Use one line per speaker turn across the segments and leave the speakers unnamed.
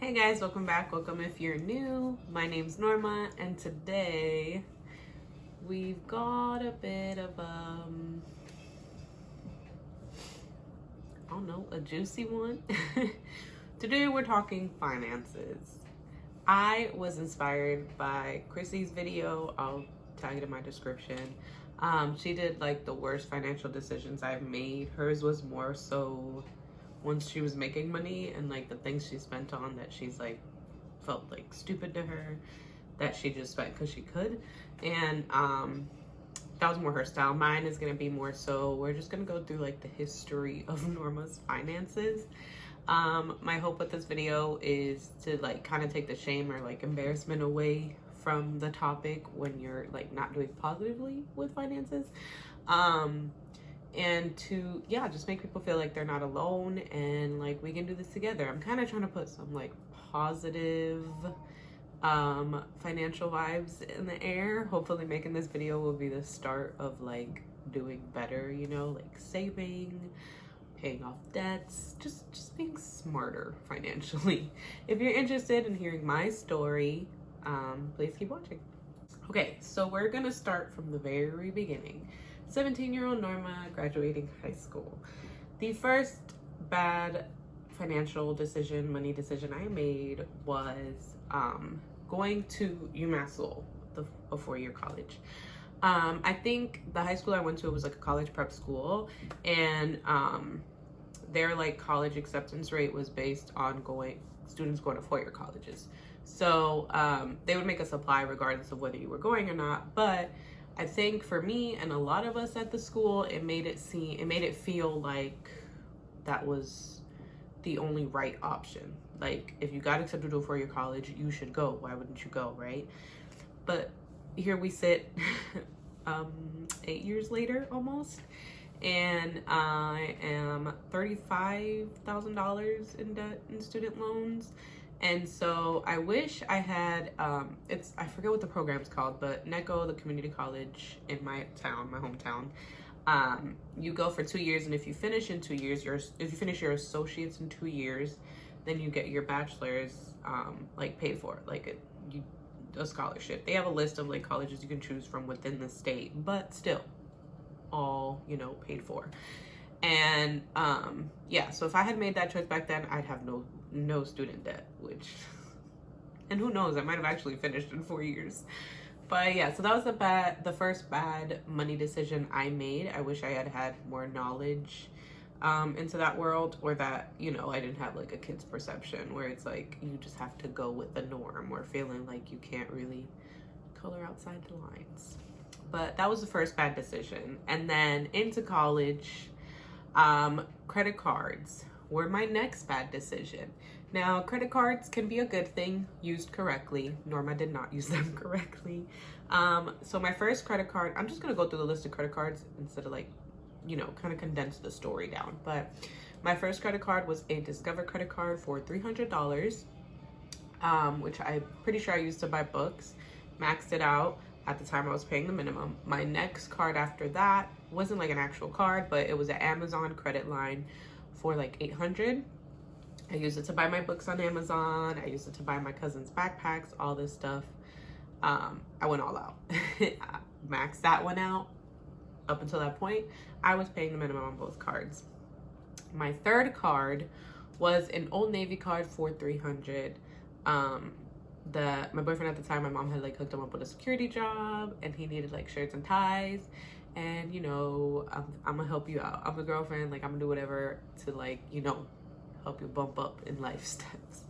Hey guys, welcome back. Welcome if you're new. My name's Norma, and today we've got a bit of I don't know, a juicy one. Today we're talking finances. I was inspired by Chrissy's video. I'll tag it in my description. She did like the worst financial decisions I've made. Hers was more so once she was making money and like the things she spent on that she's like felt like stupid to her that she just spent because she could. And that was more her style. Mine is gonna be more so we're just gonna go through like the history of Norma's finances. My hope with this video is to like kind of take the shame or like embarrassment away from the topic when you're like not doing positively with finances. And to just make people feel like they're not alone and like we can do this together. I'm kind of trying to put some like positive financial vibes in the air. Hopefully making this video will be the start of like doing better, you know, like saving, paying off debts, just being smarter financially. If you're interested in hearing my story, please keep watching. Okay, so we're gonna start from the very beginning. 17-year-old Norma graduating high school. The first bad financial decision, money decision I made was going to UMass Lowell, a four-year college. I think the high school I went to was like a college prep school, and their like college acceptance rate was based on students going to four-year colleges. So they would make us apply regardless of whether you were going or not. But I think for me and a lot of us at the school, it made it feel like that was the only right option. Like if you got accepted to a four-year college, you should go. Why wouldn't you go, right? But here we sit 8 years later almost, and I am $35,000 in debt in student loans. And so I wish I had, I forget what the program's called, but NECO, the community college in my town, my hometown, you go for 2 years, and if you finish in 2 years, if you finish your associates in 2 years, then you get your bachelor's like paid for, like a scholarship. They have a list of like colleges you can choose from within the state, but still all, you know, paid for. And so if I had made that choice back then, I'd have no student debt, and who knows, I might have actually finished in 4 years. But yeah, so that was the first bad money decision I made. I wish I had had more knowledge into that world, or that, you know, I didn't have like a kid's perception where it's like you just have to go with the norm, or feeling like you can't really color outside the lines. But that was the first bad decision. And then into college, credit cards were my next bad decision. Now, credit cards can be a good thing used correctly. Norma did not use them correctly. So my first credit card, I'm just gonna go through the list of credit cards instead of like, you know, kind of condense the story down. But my first credit card was a Discover credit card for $300, which I'm pretty sure I used to buy books. Maxed it out. At the time I was paying the minimum. My next card after that wasn't like an actual card, but it was an Amazon credit line for like $800. I used it to buy my books on Amazon. I used it to buy my cousin's backpacks, all this stuff. I went all out. Maxed that one out. Up until that point, I was paying the minimum on both cards. My third card was an Old Navy card for $300. My boyfriend at the time, my mom had like hooked him up with a security job, and he needed like shirts and ties. And you know, I'm gonna help you out. I'm a girlfriend, like I'm gonna do whatever to like, you know, help you bump up in life steps.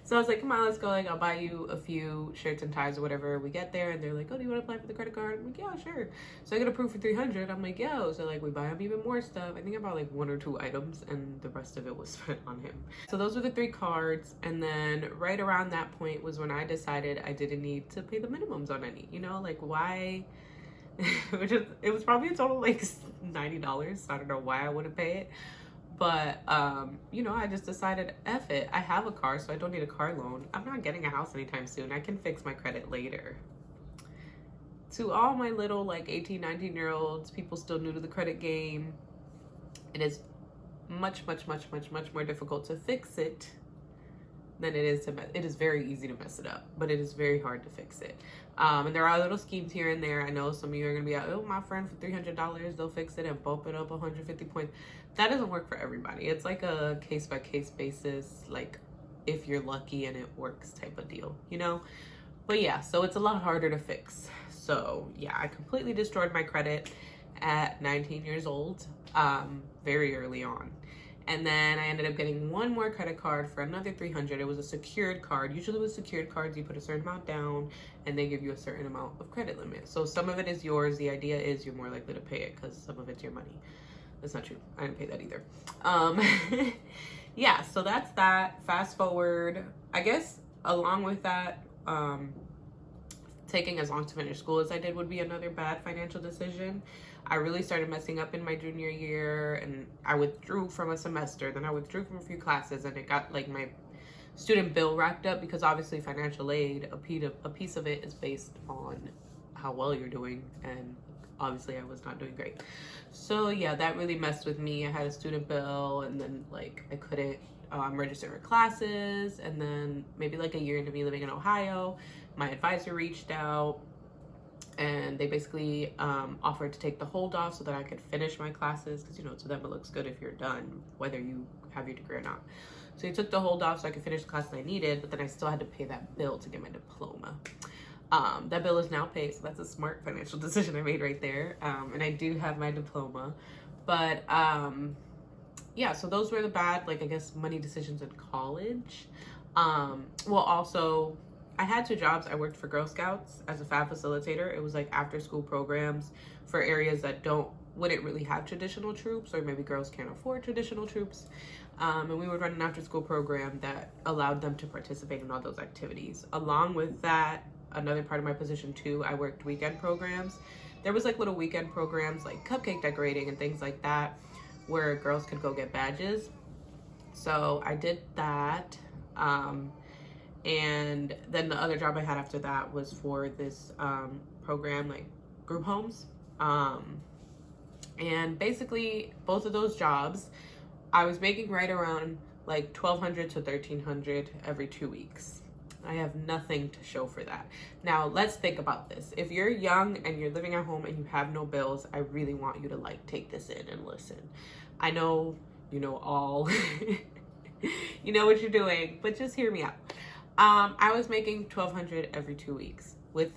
So I was like, come on, let's go. Like, I'll buy you a few shirts and ties or whatever. We get there, and they're like, oh, do you want to apply for the credit card? I'm like, yeah, sure. So I get approved for $300. I'm like, yo. So like, we buy him even more stuff. I think I bought like 1 or 2 items, and the rest of it was spent on him. So those were the 3 cards. And then right around that point was when I decided I didn't need to pay the minimums on any. You know, like why? It was probably a total like $90. So I don't know why I wouldn't pay it. But, you know, I just decided, F it. I have a car, so I don't need a car loan. I'm not getting a house anytime soon. I can fix my credit later. To all my little, like, 18, 19-year-olds, people still new to the credit game, it is much more difficult to fix it than it is to mess. It is very easy to mess it up, but it is very hard to fix it. And there are little schemes here and there. I know some of you are gonna be like, oh, my friend, for $300 they'll fix it and bump it up 150 points. That doesn't work for everybody. It's like a case by case basis, like if you're lucky and it works type of deal, you know. But yeah, so it's a lot harder to fix. So yeah, I completely destroyed my credit at 19 years old, very early on. And then I ended up getting one more credit card for another $300. It was a secured card. Usually with secured cards, you put a certain amount down and they give you a certain amount of credit limit. So some of it is yours. The idea is you're more likely to pay it because some of it's your money. That's not true. I didn't pay that either. Yeah, so that's that. Fast forward, I guess along with that, taking as long to finish school as I did would be another bad financial decision. I really started messing up in my junior year, and I withdrew from a semester, then I withdrew from a few classes, and it got like my student bill racked up because obviously financial aid, a piece of it is based on how well you're doing, and obviously I was not doing great. So yeah, that really messed with me. I had a student bill, and then like I couldn't register for classes, and then maybe like a year into me living in Ohio, my advisor reached out and they basically offered to take the hold off so that I could finish my classes, because you know, to them it looks good if you're done, whether you have your degree or not. So he took the hold off so I could finish the classes I needed, but then I still had to pay that bill to get my diploma. That bill is now paid, so that's a smart financial decision I made right there. And I do have my diploma, but yeah, so those were the bad, like, I guess, money decisions in college. Well, also, I had 2 jobs. I worked for Girl Scouts as a FAB facilitator. It was like after school programs for areas that wouldn't really have traditional troops, or maybe girls can't afford traditional troops. And we would run an after school program that allowed them to participate in all those activities. Along with that, another part of my position too, I worked weekend programs. There was like little weekend programs like cupcake decorating and things like that where girls could go get badges. So I did that. And then the other job I had after that was for this program, like group homes. And basically both of those jobs, I was making right around like $1,200 to $1,300 every 2 weeks. I have nothing to show for that. Now let's think about this. If you're young and you're living at home and you have no bills, I really want you to like take this in and listen. I know you know all, you know what you're doing, but just hear me out. I was making $1,200 every 2 weeks with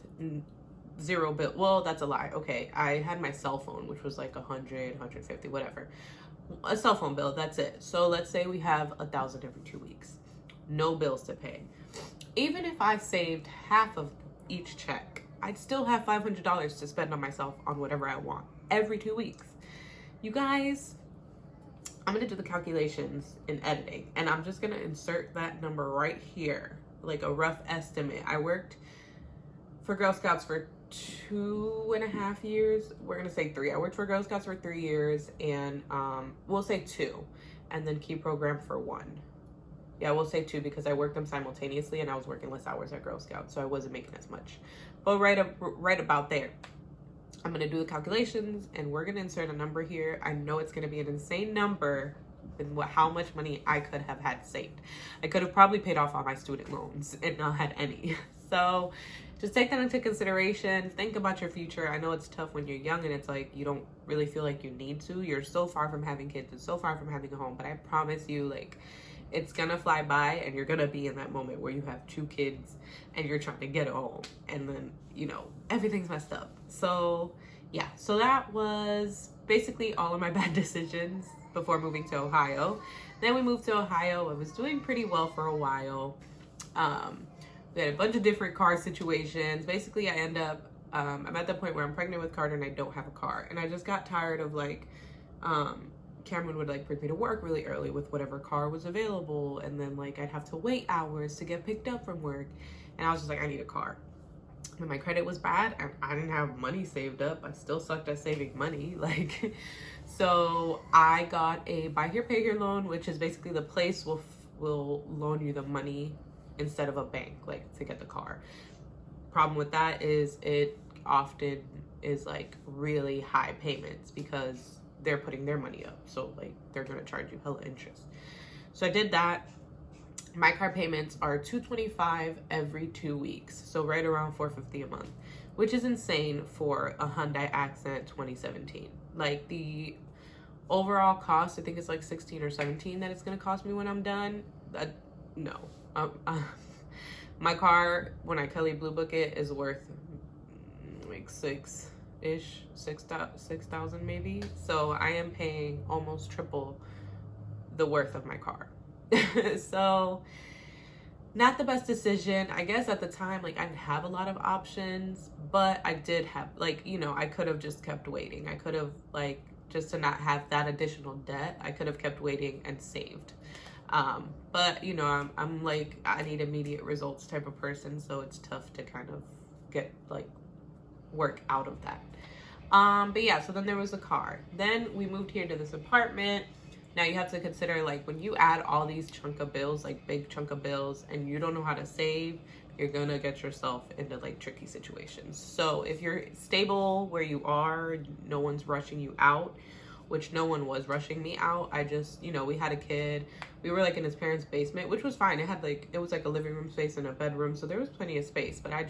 0 bill. Well, that's a lie. Okay, I had my cell phone, which was like 100, 150, whatever. A cell phone bill, that's it. So let's say we have 1,000 every 2 weeks. No bills to pay. Even if I saved half of each check, I'd still have $500 to spend on myself on whatever I want every 2 weeks. You guys, I'm gonna do the calculations in editing, and I'm just gonna insert that number right here, like a rough estimate. I worked for Girl Scouts for 2.5 years. We're gonna say 3. I worked for Girl Scouts for 3 years, and we'll say 2, and then Key Program for 1. Yeah, we'll say 2 because I worked them simultaneously and I was working less hours at Girl Scouts, so I wasn't making as much. But right about there, I'm gonna do the calculations and we're gonna insert a number here. I know it's gonna be an insane number than how much money I could have had saved. I could have probably paid off all my student loans and not had any. So just take that into consideration. Think about your future. I know it's tough when you're young and it's like you don't really feel like you need to. You're so far from having kids and so far from having a home, but I promise you, like, it's gonna fly by and you're gonna be in that moment where you have 2 kids and you're trying to get a home and then, you know, everything's messed up. So yeah, so that was basically all of my bad decisions before moving to Ohio. Then we moved to Ohio. I was doing pretty well for a while. We had a bunch of different car situations. Basically, I end up, I'm at the point where I'm pregnant with Carter and I don't have a car. And I just got tired of like, Cameron would like bring me to work really early with whatever car was available, and then like I'd have to wait hours to get picked up from work, and I was just like, I need a car. And my credit was bad and I didn't have money saved up. I still sucked at saving money, like, so I got a buy here pay here loan, which is basically the place will loan you the money instead of a bank, like, to get the car. Problem with that is it often is like really high payments because they're putting their money up, so like they're gonna charge you hella interest. So I did that, My car payments are $225 every 2 weeks, so right around $450 a month, which is insane for a Hyundai Accent 2017. Like, the overall cost, I think it's like 16 or 17 that it's gonna cost me when I'm done. No. My car, when I Kelly Blue Book it, is worth like 6,000 maybe. So I am paying almost triple the worth of my car. So not the best decision. I guess at the time, like, I didn't have a lot of options, but I did have, like, you know, I could have just kept waiting. I could have, like, just to not have that additional debt, I could have kept waiting and saved. But you know, I'm like, I need immediate results type of person, so it's tough to kind of get, like, work out of that. But yeah, so then there was the car. Then we moved here to this apartment. Now you have to consider, like, when you add all these chunk of bills, like big chunk of bills, and you don't know how to save, you're gonna get yourself into, like, tricky situations. So if you're stable where you are, no one's rushing you out, which no one was rushing me out. I just, you know, we had a kid. We were, like, in his parents' basement, which was fine. It had, like, it was like a living room space and a bedroom, so there was plenty of space. But I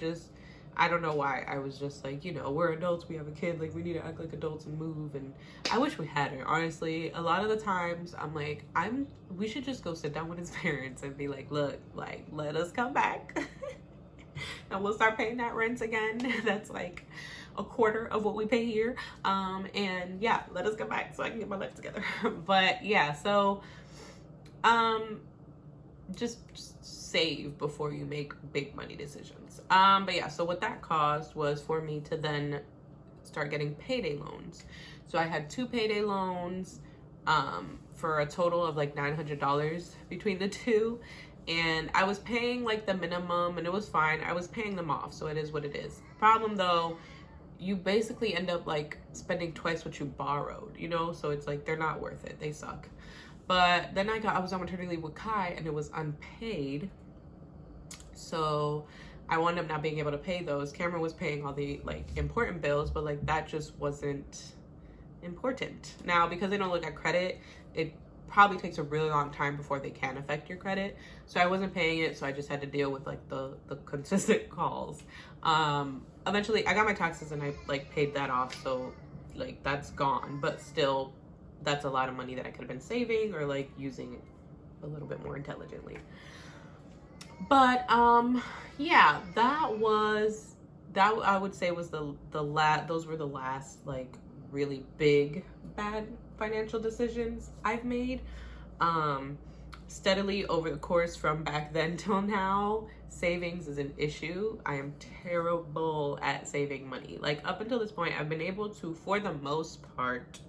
don't know why. I was just like, you know, we're adults, we have a kid, like, we need to act like adults and move. And I wish we had her, honestly. A lot of the times I'm like, we should just go sit down with his parents and be like, look, like, let us come back. And we'll start paying that rent again. That's like a quarter of what we pay here. And yeah, let us come back so I can get my life together. But yeah, so just save before you make big money decisions. But yeah, so what that caused was for me to then start getting payday loans. So I had 2 payday loans for a total of like $900 between the two. And I was paying like the minimum, and it was fine. I was paying them off, so it is what it is. Problem though, you basically end up like spending twice what you borrowed, you know? So it's like, they're not worth it. They suck. But then I was on maternity leave with Kai, and it was unpaid. So I wound up not being able to pay those. Cameron was paying all the, like, important bills, but, like, that just wasn't important. Now, because they don't look at credit, it probably takes a really long time before they can affect your credit. So I wasn't paying it, so I just had to deal with, like, the consistent calls. Eventually I got my taxes and I, like, paid that off, so, like, that's gone. But still, that's a lot of money that I could have been saving or, like, using a little bit more intelligently. But yeah, that I would say was those were the last, like, really big bad financial decisions I've made. Steadily over the course from back then till now, savings is an issue. I am terrible at saving money. Like, up until this point, I've been able to, for the most part,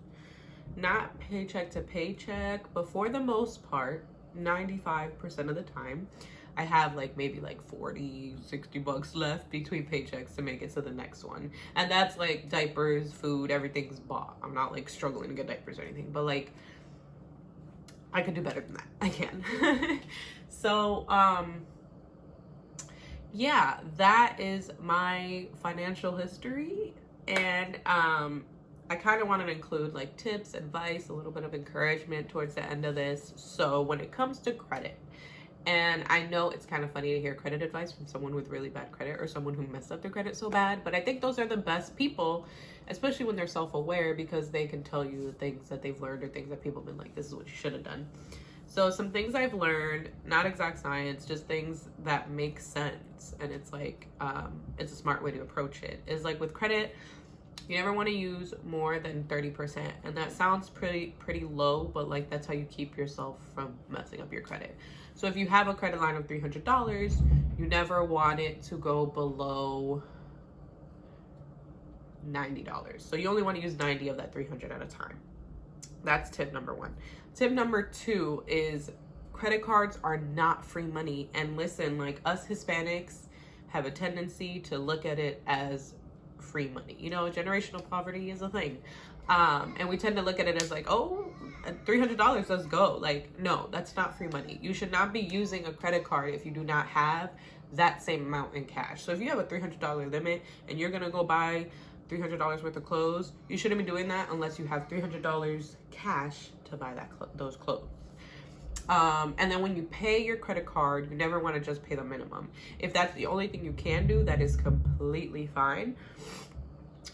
not paycheck to paycheck, but for the most part, 95% of the time, I have like maybe like 40, 60 bucks left between paychecks to make it to the next one. And that's like diapers, food, everything's bought. I'm not like struggling to get diapers or anything, but like I could do better than that. I can. So, yeah, that is my financial history. And I kind of wanted to include like tips, advice, a little bit of encouragement towards the end of this. So when it comes to credit, and I know it's kind of funny to hear credit advice from someone with really bad credit or someone who messed up their credit so bad, but I think those are the best people, especially when they're self-aware, because they can tell you the things that they've learned or things that people have been like, this is what you should have done. So some things I've learned, not exact science, just things that make sense. And it's like, it's a smart way to approach it, is like with credit, you never want to use more than 30%. And that sounds pretty low, but like that's how you keep yourself from messing up your credit. So if you have a credit line of $300, you never want it to go below $90. So you only want to use 90 of that 300 at a time. That's tip number one. Tip number two is credit cards are not free money. And listen, like us Hispanics have a tendency to look at it as free money. You know, generational poverty is a thing. And we tend to look at it as like, oh, $300, let's go. Like, no, that's not free money. You should not be using a credit card if you do not have that same amount in cash. So if you have a $300 limit and you're going to go buy $300 worth of clothes, you shouldn't be doing that unless you have $300 cash to buy those clothes. And then when you pay your credit card, you never want to just pay the minimum. If that's the only thing you can do, that is completely fine.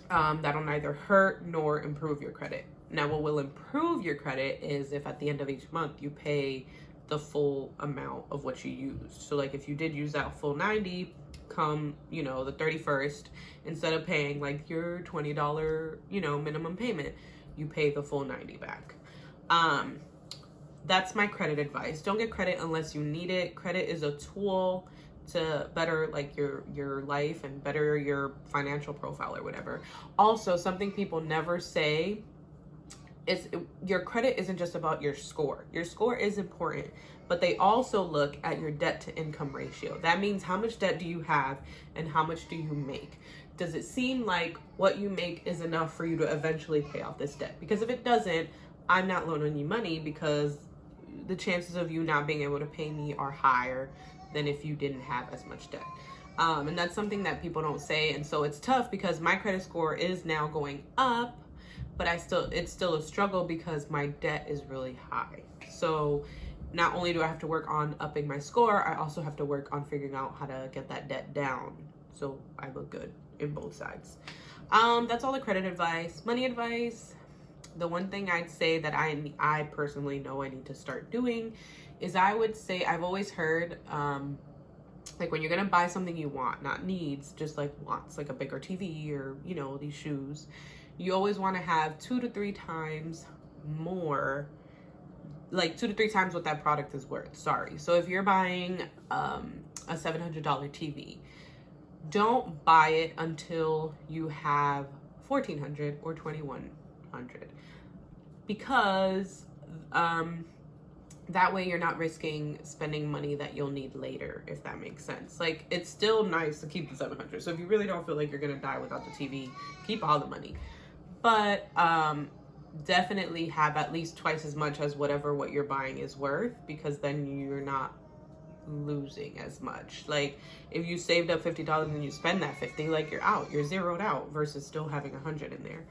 That'll neither hurt nor improve your credit. Now, what will improve your credit is if at the end of each month you pay the full amount of what you used. So like if you did use that full 90, come, you know, the 31st, instead of paying like your $20, you know, minimum payment, you pay the full 90 back. That's my credit advice. Don't get credit unless you need it. Credit is a tool to better like your life and better your financial profile or whatever. Also, something people never say is your credit isn't just about your score. Your score is important, but they also look at your debt to income ratio. That means how much debt do you have and how much do you make? Does it seem like what you make is enough for you to eventually pay off this debt? Because if it doesn't, I'm not loaning you money, because the chances of you not being able to pay me are higher than if you didn't have as much debt. And that's something that people don't say. And so it's tough because my credit score is now going up, but it's still a struggle because my debt is really high. So not only do I have to work on upping my score, I also have to work on figuring out how to get that debt down so I look good in both sides. That's all the credit advice. Money advice, the one thing I'd say that I personally know I need to start doing is I would say, I've always heard, like when you're gonna buy something you want, not needs, just like wants, like a bigger TV or, you know, these shoes, you always want to have 2 to 3 times more, like 2 to 3 times what that product is worth. Sorry. So if you're buying a $700 TV, don't buy it until you have $1,400 or $2,100, because that way you're not risking spending money that you'll need later, if that makes sense. Like, it's still nice to keep the $700. So if you really don't feel like you're gonna die without the TV, keep all the money. But definitely have at least twice as much as what you're buying is worth, because then you're not losing as much. Like if you saved up $50 and you spend that $50, like you're zeroed out versus still having $100 in there.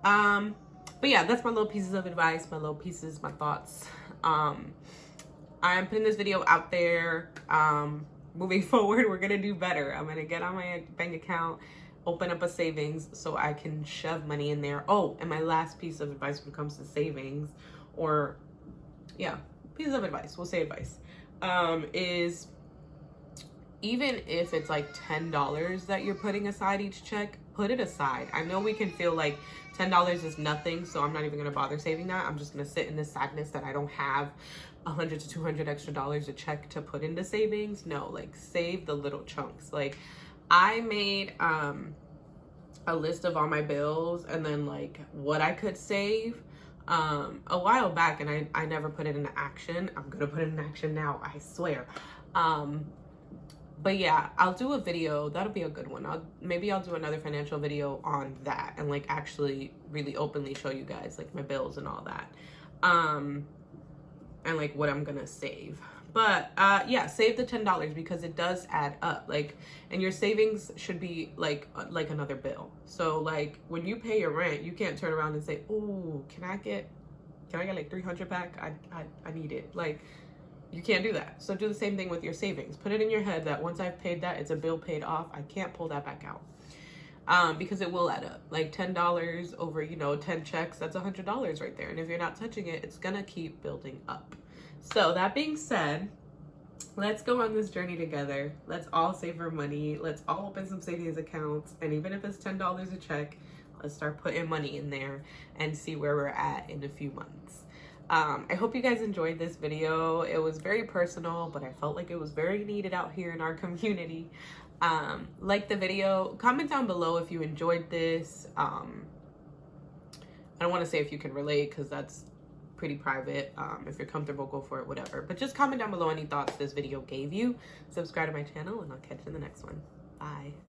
But yeah, that's my little pieces of advice, my thoughts. I'm putting this video out there. Moving forward, we're gonna do better. I'm gonna get on my bank account, open up a savings so I can shove money in there. Oh, and my last piece of advice when it comes to savings, or yeah, pieces of advice, we'll say advice, is even if it's like $10 that you're putting aside each check, put it aside. I know we can feel like $10 is nothing, so I'm not even gonna bother saving that. I'm just gonna sit in this sadness that I don't have $100 to $200 extra dollars a check to put into savings. No, like save the little chunks. Like I made a list of all my bills and then like what I could save a while back, and I never put it into action. I'm gonna put it in action now, I swear. But yeah, I'll do a video. That'll be a good one. Maybe I'll do another financial video on that and like actually really openly show you guys like my bills and all that. And like what I'm gonna save. But yeah, save the $10 because it does add up. Like, and your savings should be like another bill. So like when you pay your rent, you can't turn around and say, "Oh, can I get like $300 back? I need it." Like, you can't do that. So do the same thing with your savings. Put it in your head that once I've paid that, it's a bill paid off. I can't pull that back out. Because it will add up. Like $10 over, 10 checks, that's $100 right there. And if you're not touching it, it's gonna keep building up. So that being said, let's go on this journey together. Let's all save our money. Let's all open some savings accounts. And even if it's $10 a check, let's start putting money in there and see where we're at in a few months. I hope you guys enjoyed this video. It was very personal, but I felt like it was very needed out here in our community. Like the video, comment down below if you enjoyed this. I don't want to say if you can relate because that's pretty private. If you're comfortable, go for it, whatever. But just comment down below any thoughts this video gave you. Subscribe to my channel and I'll catch you in the next one. Bye.